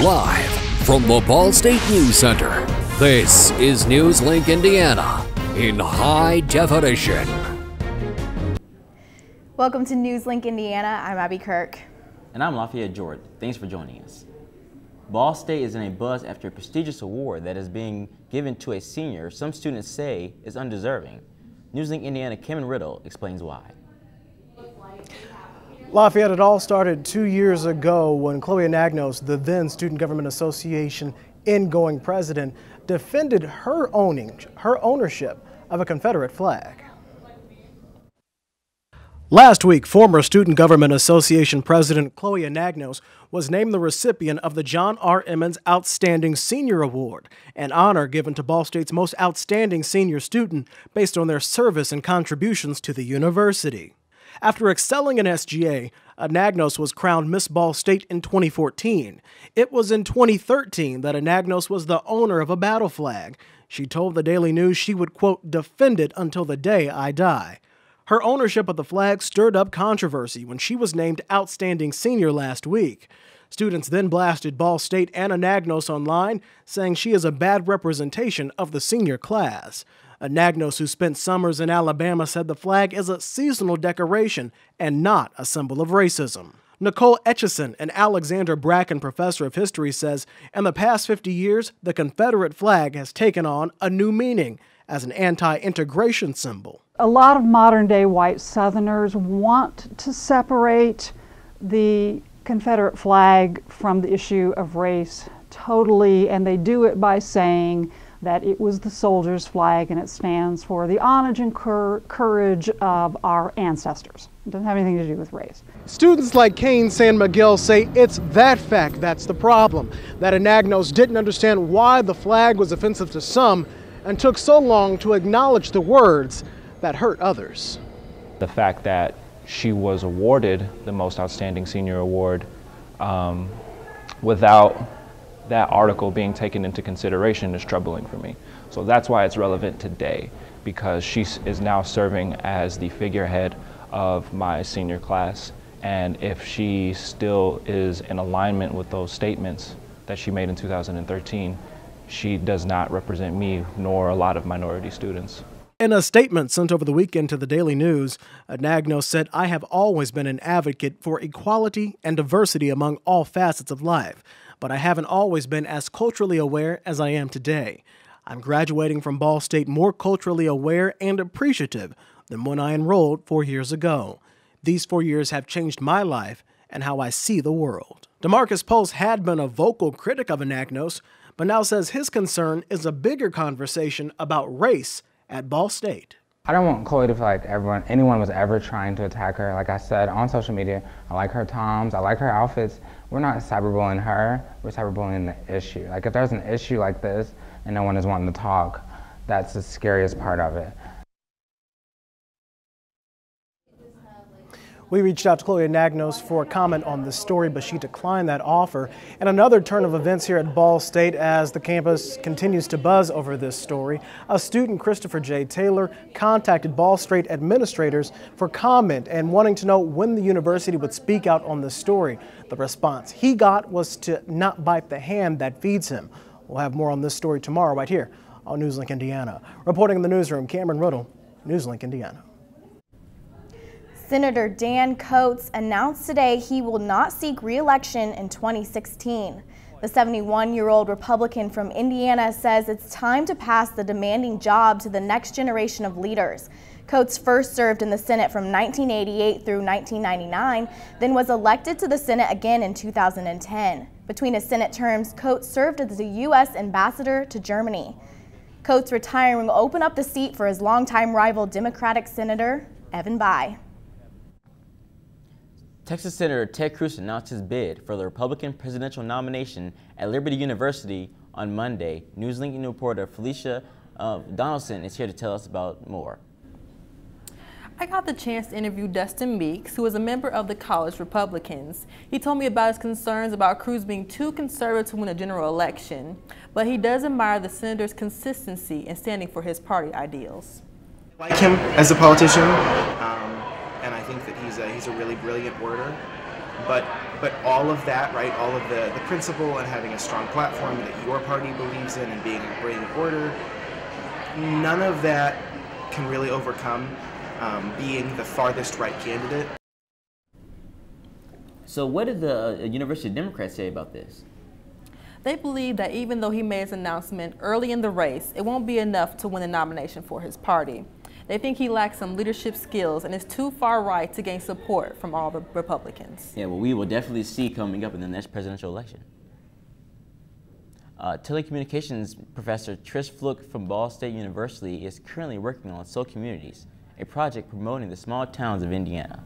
Live from the Ball State News Center, this is NewsLink Indiana in high definition. Welcome to NewsLink Indiana. I'm Abby Kirk. And I'm Lafayette Jordan. Thanks for joining us. Ball State is in a buzz after a prestigious award that is being given to a senior some students say is undeserving. NewsLink Indiana Cameron Riddle explains why. Lafayette, it all started 2 years ago when Chloe Anagnos, the then Student Government Association ingoing president, defended her ownership of a Confederate flag. Last week, former Student Government Association President Chloe Anagnos was named the recipient of the John R. Emmons Outstanding Senior Award, an honor given to Ball State's most outstanding senior student based on their service and contributions to the university. After excelling in SGA, Anagnos was crowned Miss Ball State in 2014. It was in 2013 that Anagnos was the owner of a battle flag. She told the Daily News she would, quote, defend it until the day I die. Her ownership of the flag stirred up controversy when she was named Outstanding Senior last week. Students then blasted Ball State and Anagnos online, saying she is a bad representation of the senior class. Anagnos, who spent summers in Alabama, said the flag is a seasonal decoration and not a symbol of racism. Nicole Etchison, an Alexander Bracken professor of history, says in the past 50 years, the Confederate flag has taken on a new meaning as an anti-integration symbol. A lot of modern-day white Southerners want to separate the Confederate flag from the issue of race totally, and they do it by saying that it was the soldier's flag and it stands for the homage and courage of our ancestors. It doesn't have anything to do with race. Students like Kane San Miguel say it's that fact that's the problem, that Anagnos didn't understand why the flag was offensive to some and took so long to acknowledge the words that hurt others. The fact that she was awarded the Most Outstanding Senior Award without that article being taken into consideration is troubling for me. So that's why it's relevant today, because she is now serving as the figurehead of my senior class. And if she still is in alignment with those statements that she made in 2013, she does not represent me nor a lot of minority students. In a statement sent over the weekend to the Daily News, Anagnos said, "I have always been an advocate for equality and diversity among all facets of life, but I haven't always been as culturally aware as I am today. I'm graduating from Ball State more culturally aware and appreciative than when I enrolled 4 years ago. These 4 years have changed my life and how I see the world." DeMarcus Post had been a vocal critic of Anagnos, but now says his concern is a bigger conversation about race at Ball State. I don't want Chloe to feel like anyone was ever trying to attack her. Like I said, on social media, I like her toms, I like her outfits. We're not cyberbullying her, we're cyberbullying the issue. Like if there's an issue like this and no one is wanting to talk, that's the scariest part of it. We reached out to Chloe Anagnos for a comment on this story, but she declined that offer. And another turn of events here at Ball State as the campus continues to buzz over this story. A student, Christopher J. Taylor, contacted Ball State administrators for comment and wanting to know when the university would speak out on this story. The response he got was to not bite the hand that feeds him. We'll have more on this story tomorrow right here on NewsLink Indiana. Reporting in the newsroom, Cameron Riddle, NewsLink Indiana. Senator Dan Coates announced today he will not seek re-election in 2016. The 71-year-old Republican from Indiana says it's time to pass the demanding job to the next generation of leaders. Coates first served in the Senate from 1988 through 1999, then was elected to the Senate again in 2010. Between his Senate terms, Coates served as the U.S. ambassador to Germany. Coates retiring will open up the seat for his longtime rival Democratic Senator Evan Bayh. Texas Senator Ted Cruz announced his bid for the Republican presidential nomination at Liberty University on Monday. NewsLink reporter Felicia Donaldson is here to tell us about more. I got the chance to interview Dustin Meeks, who is a member of the college Republicans. He told me about his concerns about Cruz being too conservative to win a general election, but he does admire the senator's consistency in standing for his party ideals. I like him as a politician, and I think that he's a really brilliant worder, but But all of that, right, all of the principle and having a strong platform that your party believes in and bringing order, none of that can really overcome being the farthest right candidate. So what did the University Democrats say about this? They believe that even though he made his announcement early in the race, it won't be enough to win the nomination for his party. They think he lacks some leadership skills and is too far right to gain support from all the Republicans. Yeah, well, we will definitely see coming up in the next presidential election. Telecommunications professor Trish Fluke from Ball State University is currently working on Soul Communities, a project promoting the small towns of Indiana.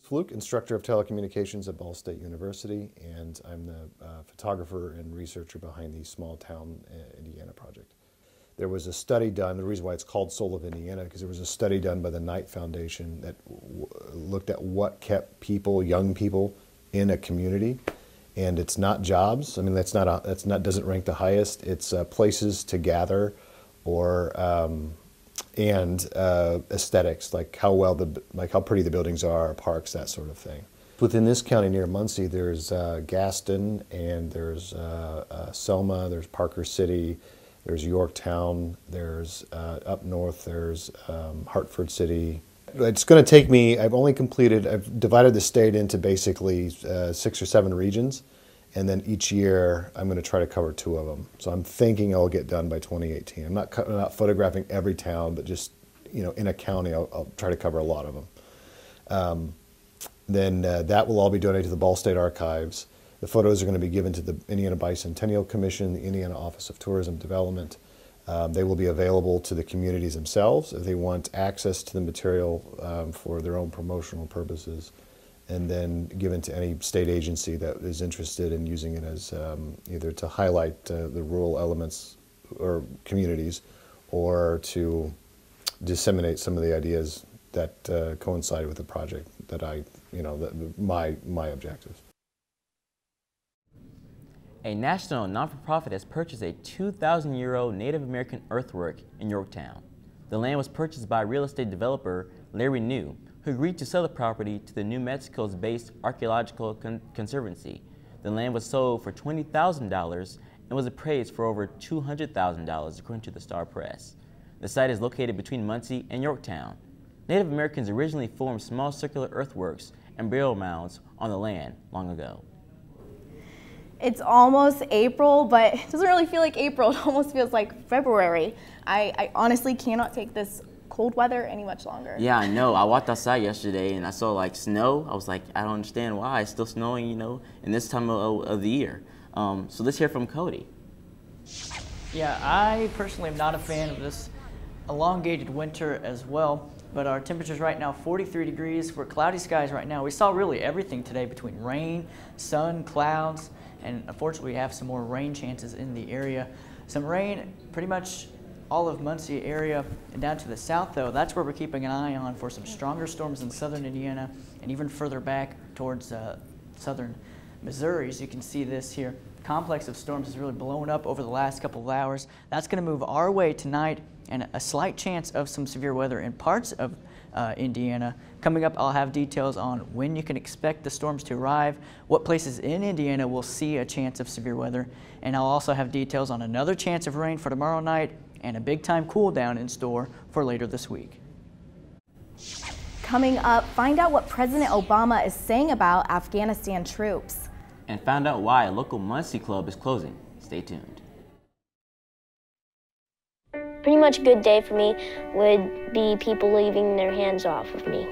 Fluke, instructor of telecommunications at Ball State University, and I'm the photographer and researcher behind the Small Town Indiana project. There was a study done, the reason why it's called Soul of Indiana, because there was a study done by the Knight Foundation that looked at what kept people, young people, in a community. And it's not jobs. I mean, doesn't rank the highest. It's places to gather, or and aesthetics, like how pretty the buildings are, parks, that sort of thing. Within this county near Muncie, there's Gaston, and there's Selma, there's Parker City, there's Yorktown, there's up north, there's Hartford City. It's going to take me, I've divided the state into basically 6 or 7 regions, and then each year I'm going to try to cover 2 of them. So I'm thinking I'll get done by 2018. I'm not photographing every town, but just, in a county, I'll try to cover a lot of them. Then that will all be donated to the Ball State Archives. The photos are going to be given to the Indiana Bicentennial Commission, the Indiana Office of Tourism Development. They will be available to the communities themselves if they want access to the material for their own promotional purposes, and then given to any state agency that is interested in using it as either to highlight the rural elements or communities, or to disseminate some of the ideas that coincide with the project that my objectives. A national non-for-profit has purchased a 2,000-year-old Native American earthwork in Yorktown. The land was purchased by real estate developer Larry New, who agreed to sell the property to the New Mexico's-based Archaeological Conservancy. The land was sold for $20,000 and was appraised for over $200,000, according to the Star Press. The site is located between Muncie and Yorktown. Native Americans originally formed small circular earthworks and burial mounds on the land long ago. It's almost April, but it doesn't really feel like April. It almost feels like February. I honestly cannot take this cold weather any much longer. Yeah, I know. I walked outside yesterday and I saw like snow. I was like, I don't understand why it's still snowing, in this time of the year. So let's hear from Cody. Yeah, I personally am not a fan of this elongated winter as well, but our temperatures right now 43 degrees. We're cloudy skies right now. We saw really everything today between rain, sun, clouds, and unfortunately we have some more rain chances in the area. Some rain pretty much all of Muncie area, and down to the south though, that's where we're keeping an eye on for some stronger storms in southern Indiana and even further back towards southern Missouri. As you can see this here, complex of storms has really blown up over the last couple of hours. That's going to move our way tonight, and a slight chance of some severe weather in parts of Indiana. Coming up, I'll have details on when you can expect the storms to arrive, what places in Indiana will see a chance of severe weather, and I'll also have details on another chance of rain for tomorrow night and a big-time cool down in store for later this week. Coming up, find out what President Obama is saying about Afghanistan troops. And find out why a local Muncie club is closing. Stay tuned. Pretty much a good day for me would be people leaving their hands off of me.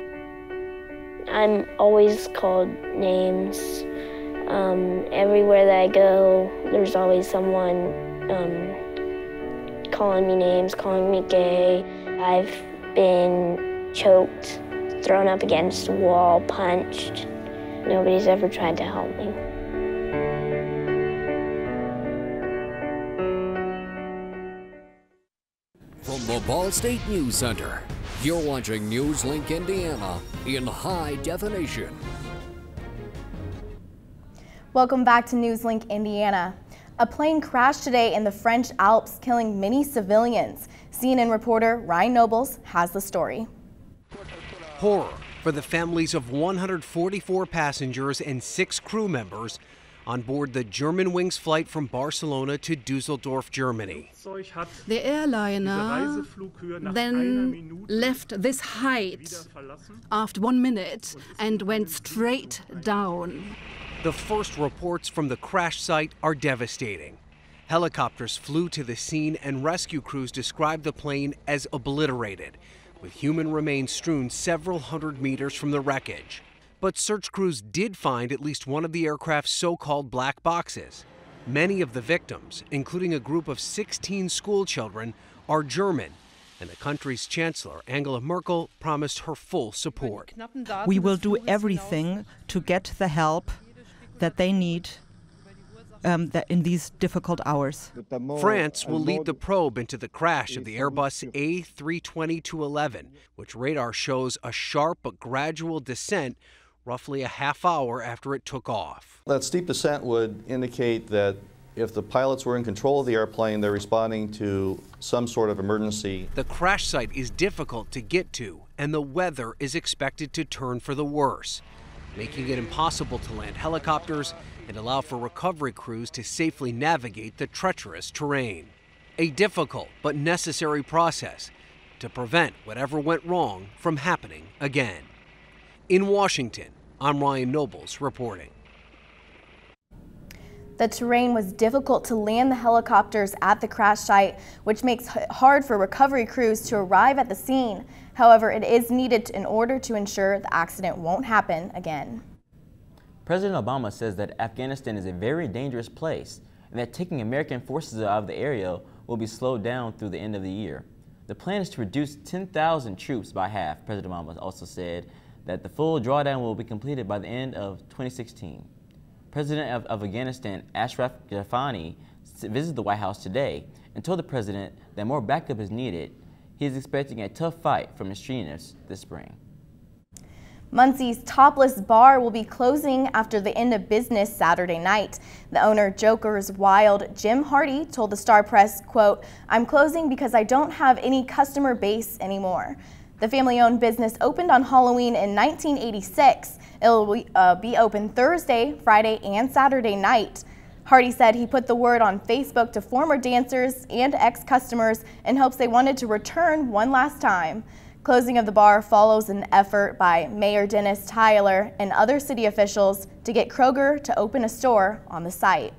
I'm always called names. Everywhere that I go, there's always someone calling me names, calling me gay. I've been choked, thrown up against a wall, punched. Nobody's ever tried to help me. From the Ball State News Center, you're watching NewsLink Indiana in high definition. Welcome back to NewsLink Indiana. A plane crashed today in the French Alps, killing many civilians. CNN reporter Ryan Nobles has the story. Horror for the families of 144 passengers and 6 crew members on board the Germanwings flight from Barcelona to Düsseldorf, Germany. The airliner then left this height after 1 minute and went straight down. The first reports from the crash site are devastating. Helicopters flew to the scene and rescue crews described the plane as obliterated, with human remains strewn several hundred meters from the wreckage. But search crews did find at least one of the aircraft's so-called black boxes. Many of the victims, including a group of 16 school children, are German, and the country's chancellor, Angela Merkel, promised her full support. We will do everything to get the help that they need in these difficult hours. France will lead the probe into the crash of the Airbus A320-211, which radar shows a sharp but gradual descent roughly a half hour after it took off. That steep descent would indicate that if the pilots were in control of the airplane, they're responding to some sort of emergency. The crash site is difficult to get to, and the weather is expected to turn for the worse, making it impossible to land helicopters and allow for recovery crews to safely navigate the treacherous terrain. A difficult but necessary process to prevent whatever went wrong from happening again. In Washington, I'm Ryan Nobles reporting. The terrain was difficult to land the helicopters at the crash site, which makes it hard for recovery crews to arrive at the scene. However, it is needed in order to ensure the accident won't happen again. President Obama says that Afghanistan is a very dangerous place and that taking American forces out of the area will be slowed down through the end of the year. The plan is to reduce 10,000 troops by half. President Obama also said that the full drawdown will be completed by the end of 2016. President of Afghanistan, Ashraf Ghani, visited the White House today and told the president that more backup is needed. He is expecting a tough fight from extremists this spring. Muncie's Topless Bar will be closing after the end of business Saturday night. The owner, Joker's Wild, Jim Hardy, told the Star Press, quote, "I'm closing because I don't have any customer base anymore." The family-owned business opened on Halloween in 1986. It will be open Thursday, Friday, and Saturday night. Hardy said he put the word on Facebook to former dancers and ex-customers in hopes they wanted to return one last time. Closing of the bar follows an effort by Mayor Dennis Tyler and other city officials to get Kroger to open a store on the site.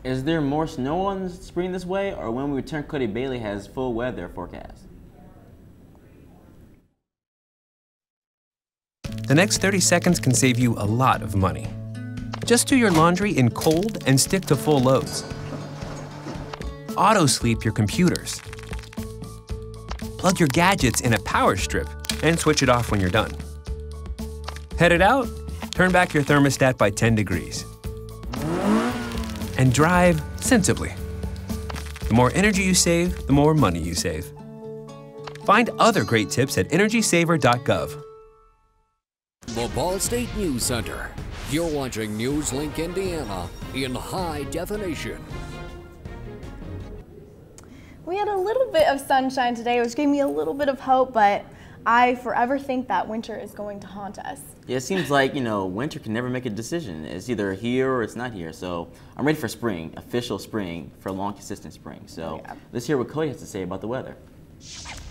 Is there more snow on spring this way, or when we return, Cody Bailey has full weather forecast? The next 30 seconds can save you a lot of money. Just do your laundry in cold and stick to full loads. Auto-sleep your computers. Plug your gadgets in a power strip and switch it off when you're done. Headed out? Turn back your thermostat by 10 degrees. And drive sensibly. The more energy you save, the more money you save. Find other great tips at energysaver.gov. The Ball State News Center. You're watching NewsLink Indiana in high definition. We had a little bit of sunshine today, which gave me a little bit of hope, but I forever think that winter is going to haunt us. Yeah, it seems like, winter can never make a decision. It's either here or it's not here. So I'm ready for spring, official spring, for a long, consistent spring. So let's hear what Cody has to say about the weather.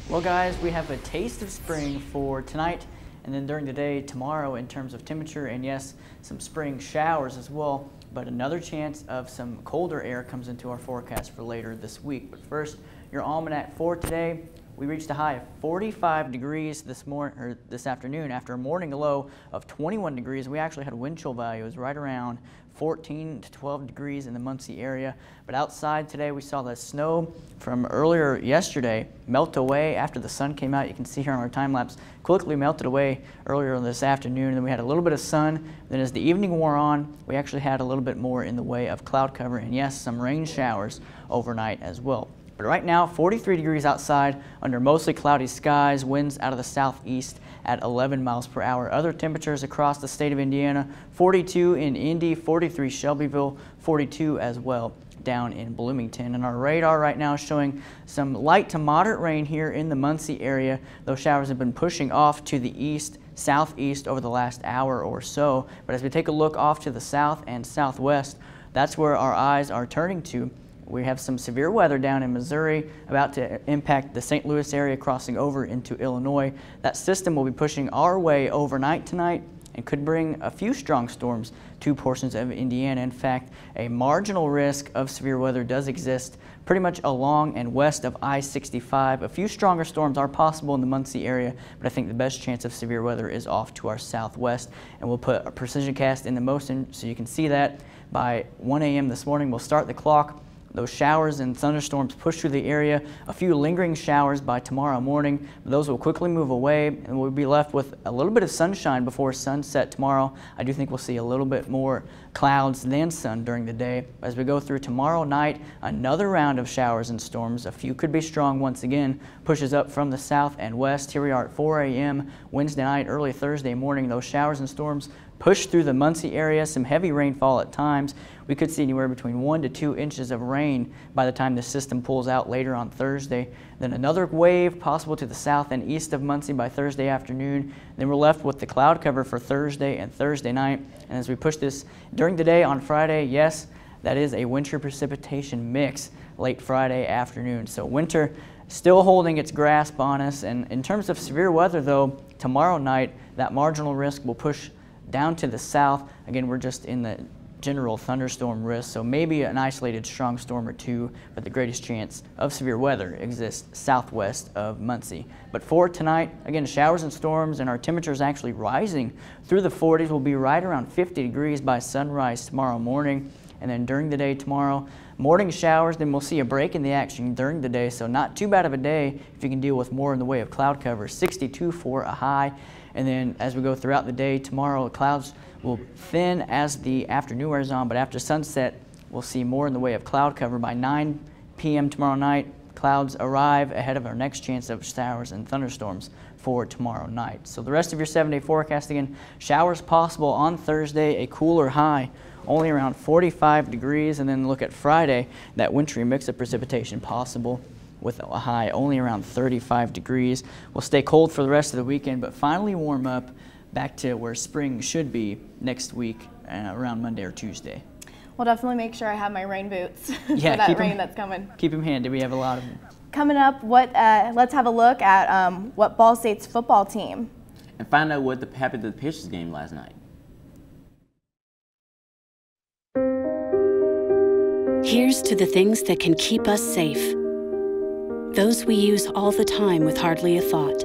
Well, guys, we have a taste of spring for tonight and then during the day tomorrow in terms of temperature, and yes, some spring showers as well. But another chance of some colder air comes into our forecast for later this week. But first, your almanac for today. We reached a high of 45 degrees this afternoon after a morning low of 21 degrees. We actually had wind chill values right around 14 to 12 degrees in the Muncie area. But outside today, we saw the snow from earlier yesterday melt away after the sun came out. You can see here on our time lapse, quickly melted away earlier this afternoon. And then we had a little bit of sun. Then as the evening wore on, we actually had a little bit more in the way of cloud cover and yes, some rain showers overnight as well. But right now, 43 degrees outside under mostly cloudy skies, winds out of the southeast at 11 miles per hour. Other temperatures across the state of Indiana, 42 in Indy, 43 Shelbyville, 42 as well. down in Bloomington. And our radar right now is showing some light to moderate rain here in the Muncie area. Those showers have been pushing off to the east, southeast over the last hour or so. But as we take a look off to the south and southwest, that's where our eyes are turning to. We have some severe weather down in Missouri about to impact the St. Louis area, crossing over into Illinois. That system will be pushing our way overnight tonight and could bring a few strong storms to portions of Indiana. In fact, a marginal risk of severe weather does exist pretty much along and west of I-65. A few stronger storms are possible in the Muncie area, but I think the best chance of severe weather is off to our southwest. And we'll put a precision cast into motion so you can see that by 1 a.m. this morning. We'll start the clock. Those showers and thunderstorms push through the area. A few lingering showers by tomorrow morning. Those will quickly move away, and we'll be left with a little bit of sunshine before sunset tomorrow. I do think we'll see a little bit more clouds than sun during the day. As we go through tomorrow night, another round of showers and storms. A few could be strong once again. Pushes up from the south and west. Here we are at 4 a.m. Wednesday night, early Thursday morning. Those showers and storms push through the Muncie area. Some heavy rainfall at times. We could see anywhere between 1 to 2 inches of rain by the time the system pulls out later on Thursday. Then another wave possible to the south and east of Muncie by Thursday afternoon. Then we're left with the cloud cover for Thursday and Thursday night. And as we push this during the day on Friday, yes, that is a winter precipitation mix late Friday afternoon. So winter still holding its grasp on us. And in terms of severe weather, though, tomorrow night, that marginal risk will push down to the south. Again, we're just in the general thunderstorm risk, so maybe an isolated strong storm or two, but the greatest chance of severe weather exists southwest of Muncie. But for tonight, again, showers and storms, and our temperatures actually rising through the 40s. We'll be right around 50 degrees by sunrise tomorrow morning, and then during the day tomorrow, morning showers, then we'll see a break in the action during the day, so not too bad of a day if you can deal with more in the way of cloud cover. 62 for a high. And then as we go throughout the day tomorrow, the clouds will thin as the afternoon wears on, but after sunset, we'll see more in the way of cloud cover. By 9 p.m. tomorrow night, clouds arrive ahead of our next chance of showers and thunderstorms for tomorrow night. So the rest of your 7-day forecast, again, showers possible on Thursday, a cooler high, only around 45 degrees, and then look at Friday, that wintry mix of precipitation possible with a high only around 35 degrees. We'll stay cold for the rest of the weekend, but finally warm up back to where spring should be next week around Monday or Tuesday. We'll definitely make sure I have my rain boots for Yeah, that rain that's coming. Keep them handy. We have a lot of them. Coming up, let's have a look at what Ball State's football team. And find out what happened to the Pacers game last night. Here's to the things that can keep us safe. Those we use all the time with hardly a thought.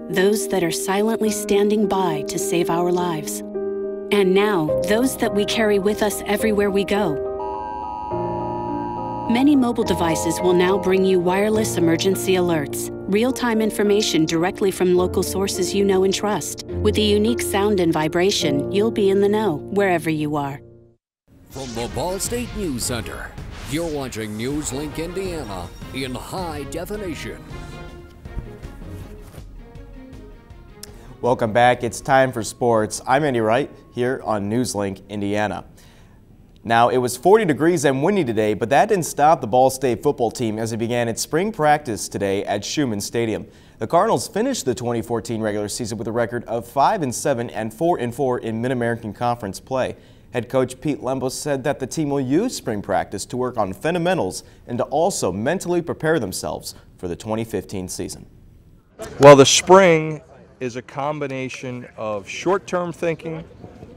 Those that are silently standing by to save our lives. And now, those that we carry with us everywhere we go. Many mobile devices will now bring you wireless emergency alerts, real-time information directly from local sources you know and trust. With the unique sound and vibration, you'll be in the know wherever you are. From the Ball State News Center, you're watching NewsLink Indiana in high definition. Welcome back. It's time for sports. I'm Andy Wright here on NewsLink Indiana. Now, it was 40 degrees and windy today, but that didn't stop the Ball State football team as it began its spring practice today at Schumann Stadium. The Cardinals finished the 2014 regular season with a record of 5-7 and 4-4 in Mid-American Conference play. Head coach Pete Lembos said that the team will use spring practice to work on fundamentals and to also mentally prepare themselves for the 2015 season. Well, the spring is a combination of short-term thinking,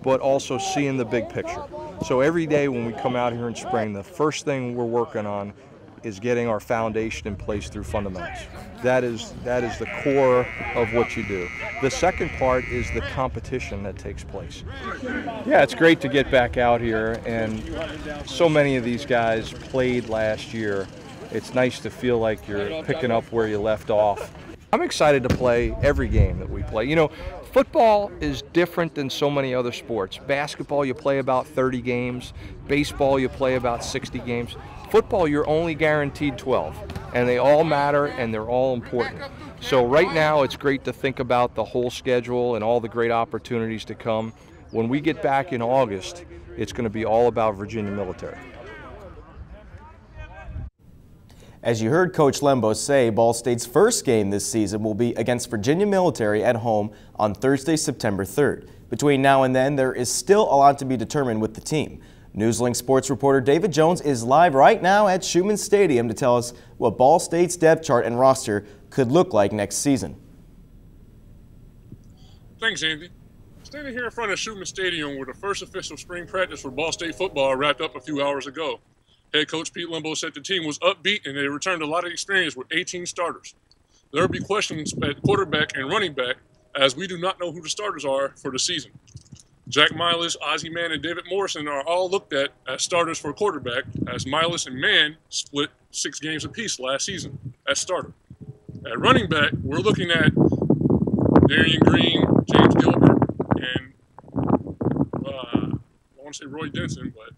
but also seeing the big picture. So every day when we come out here in spring, the first thing we're working on is getting our foundation in place through fundamentals. That is the core of what you do. The second part is the competition that takes place. Yeah, it's great to get back out here, and so many of these guys played last year. It's nice to feel like you're picking up where you left off. I'm excited to play every game that we play. You know, football is different than so many other sports. Basketball, you play about 30 games. Baseball, you play about 60 games. Football, you're only guaranteed 12, and they all matter and they're all important. So right now, it's great to think about the whole schedule and all the great opportunities to come. When we get back in August, it's going to be all about Virginia Military. As you heard Coach Lembo say, Ball State's first game this season will be against Virginia Military at home on Thursday, September 3rd. Between now and then, there is still a lot to be determined with the team. NewsLink sports reporter David Jones is live right now at Schumann Stadium to tell us what Ball State's depth chart and roster could look like next season. Thanks, Andy. Standing here in front of Schumann Stadium where the first official spring practice for Ball State football wrapped up a few hours ago. Head coach Pete Lembo said the team was upbeat and they returned a lot of experience with 18 starters. There will be questions at quarterback and running back as we do not know who the starters are for the season. Jack Milas, Ozzie Mann, and David Morrison are all looked at as starters for quarterback as Milas and Mann split 6 games apiece last season as starter. At running back, we're looking at Darian Green, James Gilbert, and I want to say Roy Denson, but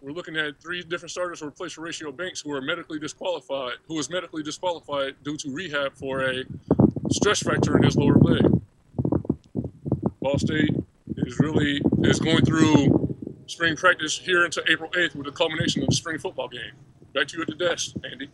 we're looking at 3 different starters to replace Horatio Banks, who was medically disqualified due to rehab for a stress fracture in his lower leg. Ball State is going through spring practice here until April 8th with the culmination of the spring football game. Back to you at the desk, Andy.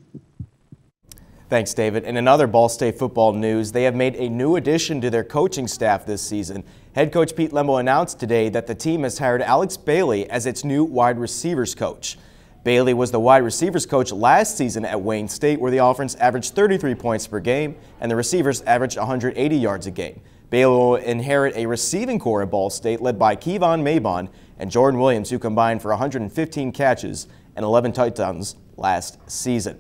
Thanks, David. In another Ball State football news, they have made a new addition to their coaching staff this season. Head coach Pete Lembo announced today that the team has hired Alex Bailey as its new wide receivers coach. Bailey was the wide receivers coach last season at Wayne State, where the offense averaged 33 points per game and the receivers averaged 180 yards a game. Bailey will inherit a receiving core at Ball State led by Kevon Mabon and Jordan Williams, who combined for 115 catches and 11 touchdowns last season.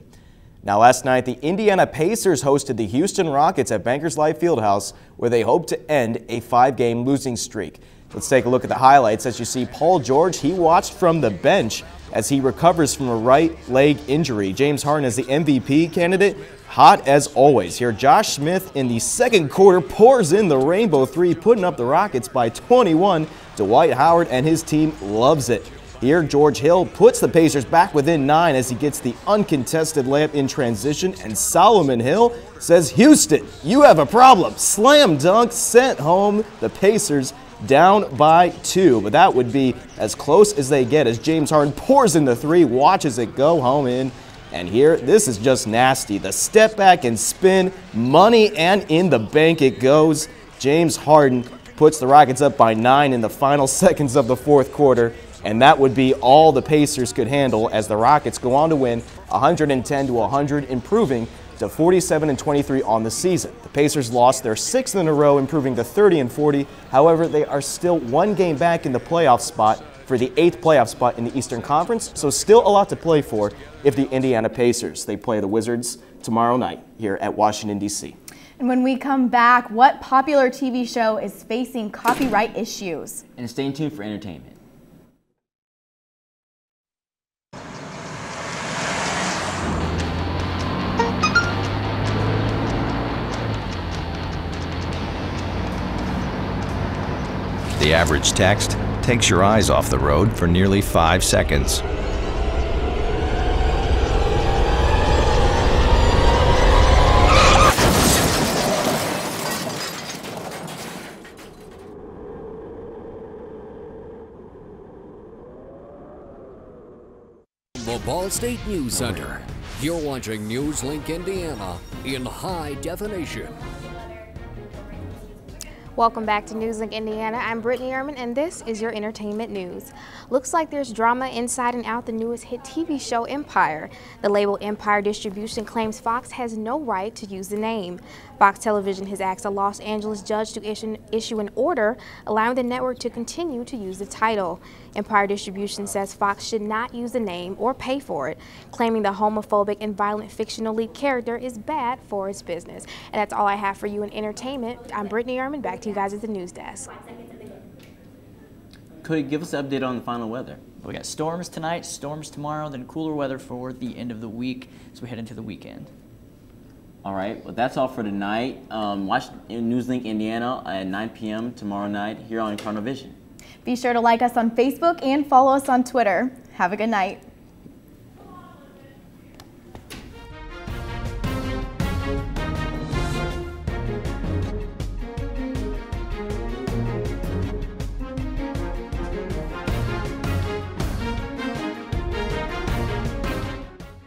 Now, last night, the Indiana Pacers hosted the Houston Rockets at Bankers Life Fieldhouse, where they hope to end a 5-game losing streak. Let's take a look at the highlights. As you see, Paul George, he watched from the bench as he recovers from a right leg injury. James Harden is the MVP candidate, hot as always. Here, Josh Smith in the second quarter pours in the rainbow 3, putting up the Rockets by 21. Dwight Howard and his team loves it. Here, George Hill puts the Pacers back within 9 as he gets the uncontested layup in transition, and Solomon Hill says, "Houston, you have a problem." Slam dunk sent home the Pacers down by 2, but that would be as close as they get as James Harden pours in the 3, watches it go home in. And here, this is just nasty. The step back and spin, money, and in the bank it goes. James Harden puts the Rockets up by 9 in the final seconds of the fourth quarter. And that would be all the Pacers could handle as the Rockets go on to win 110-100, improving to 47-23 on the season. The Pacers lost their 6th in a row, improving to 30-40. However, they are still 1 game back in the playoff spot for the 8th playoff spot in the Eastern Conference, so still a lot to play for if the Indiana Pacers. They play the Wizards tomorrow night here at Washington, D.C. And when we come back, what popular TV show is facing copyright issues? And stay tuned for entertainment. The average text takes your eyes off the road for nearly 5 seconds. The Ball State News Center. You're watching NewsLink Indiana in high definition. Welcome back to NewsLink Indiana. I'm Brittany Ehrman, and this is your entertainment news. Looks like there's drama inside and out the newest hit TV show Empire. The label Empire Distribution claims Fox has no right to use the name. Fox Television has asked a Los Angeles judge to issue an order allowing the network to continue to use the title. Empire Distribution says Fox should not use the name or pay for it, claiming the homophobic and violent fictional lead character is bad for its business. And that's all I have for you in entertainment. I'm Brittany Ehrman. Back to you guys at the news desk. Could you give us an update on the final weather? We got storms tonight, storms tomorrow, then cooler weather for the end of the week as we head into the weekend. All right, well, that's all for tonight. Watch NewsLink Indiana at 9 p.m. tomorrow night here on Cardinal Vision. Be sure to like us on Facebook and follow us on Twitter. Have a good night.